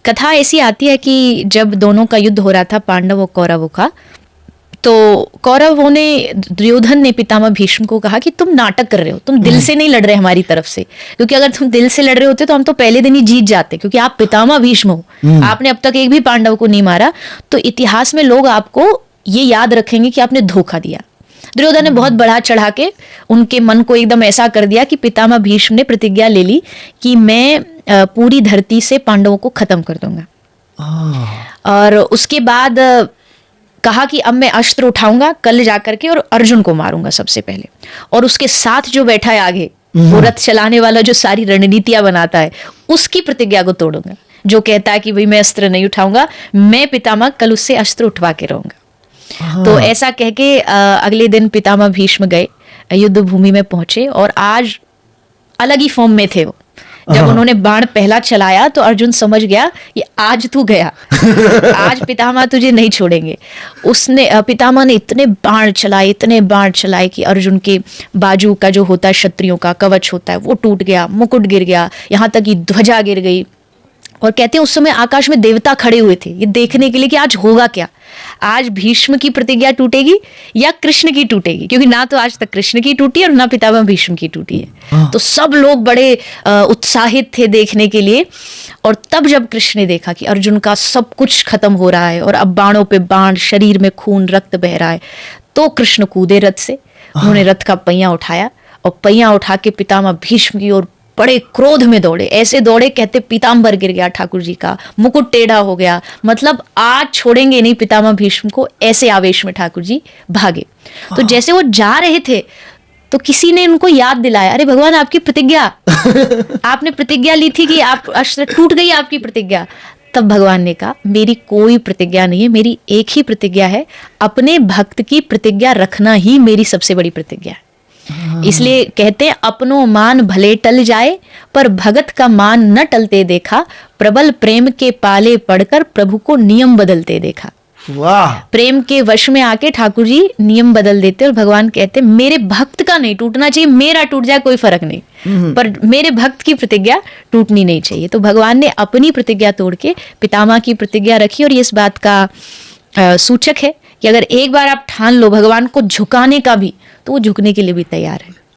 कथा ऐसी आती है कि जब दोनों का युद्ध हो रहा था, पांडव और कौरवों का, तो कौरवों ने, दुर्योधन ने पितामह भीष्म को कहा कि तुम नाटक कर रहे हो, तुम दिल से नहीं लड़ रहे हमारी तरफ से, क्योंकि अगर तुम दिल से लड़ रहे होते तो हम तो पहले दिन ही जीत जाते, क्योंकि आप पितामह भीष्म हो, आपने अब तक एक भी पांडव को नहीं मारा, तो इतिहास में लोग आपको ये याद रखेंगे कि आपने धोखा दिया। दुर्योधन ने बहुत बढ़ा चढ़ा के उनके मन को एकदम ऐसा कर दिया कि पितामह भीष्म ने प्रतिज्ञा ले ली कि मैं पूरी धरती से पांडवों को खत्म कर दूंगा। और उसके बाद कहा कि अब मैं अस्त्र उठाऊंगा कल जाकर के और अर्जुन को मारूंगा सबसे पहले, और उसके साथ जो बैठा है आगे, वो रथ चलाने वाला जो सारी रणनीतियां बनाता है, उसकी प्रतिज्ञा को तोड़ूंगा, जो कहता है कि भाई मैं अस्त्र नहीं उठाऊंगा, मैं पितामह कल उससे अस्त्र उठवा के रहूंगा। तो ऐसा कह के अगले दिन पितामह भीष्म गए, युद्ध भूमि में पहुंचे, और आज अलग ही फॉर्म में थे वो। जब उन्होंने बाण पहला चलाया तो अर्जुन समझ गया कि आज तू गया, आज पितामह तुझे नहीं छोड़ेंगे। पितामह ने इतने बाण चलाए कि अर्जुन के बाजू का जो होता है, क्षत्रियों का कवच होता है, वो टूट गया, मुकुट गिर गया, यहाँ तक कि ध्वजा गिर गई। और कहते हैं उस समय आकाश में देवता खड़े हुए थे ये देखने के लिए कि आज होगा क्या, आज भीष्म की प्रतिज्ञा टूटेगी या कृष्ण की टूटेगी, क्योंकि ना तो आज तक कृष्ण की टूटी और ना पितामह भीष्म की टूटी है। तो सब लोग बड़े उत्साहित थे देखने के लिए। और तब जब कृष्ण ने देखा कि अर्जुन का सब कुछ खत्म हो रहा है और अब बाणों पे बाण, शरीर में खून रक्त बह रहा है, तो कृष्ण कूदे रथ से, उन्होंने रथ का पहिया उठाया और पहिया उठा के पितामह भीष्म की ओर बड़े क्रोध में दौड़े, ऐसे दौड़े कहते पीताम्बर गिर गया ठाकुर जी का, मुकुट टेढ़ा हो गया, मतलब आज छोड़ेंगे नहीं पितामह भीष्म को, ऐसे आवेश में ठाकुर जी भागे। तो जैसे वो जा रहे थे तो किसी ने उनको याद दिलाया, अरे भगवान आपकी प्रतिज्ञा आपने प्रतिज्ञा ली थी कि आप अस्त्र टूट गई आपकी प्रतिज्ञा। तब भगवान ने कहा मेरी कोई प्रतिज्ञा नहीं है, मेरी एक ही प्रतिज्ञा है, अपने भक्त की प्रतिज्ञा रखना ही मेरी सबसे बड़ी प्रतिज्ञा है। इसलिए कहते हैं अपनो मान भले टल जाए पर भगत का मान न टलते देखा, प्रबल प्रेम के पाले पड़कर प्रभु को नियम बदलते देखा। वाह! प्रेम के वश में आके ठाकुर जी नियम बदल देते और भगवान कहते मेरे भक्त का नहीं टूटना चाहिए, मेरा टूट जाए कोई फर्क नहीं, पर मेरे भक्त की प्रतिज्ञा टूटनी नहीं चाहिए। तो भगवान ने अपनी प्रतिज्ञा तोड़ के पितामह की प्रतिज्ञा रखी। और ये इस बात का सूचक है कि अगर एक बार आप ठान लो भगवान को झुकाने का भी, तो वो झुकने के लिए भी तैयार है।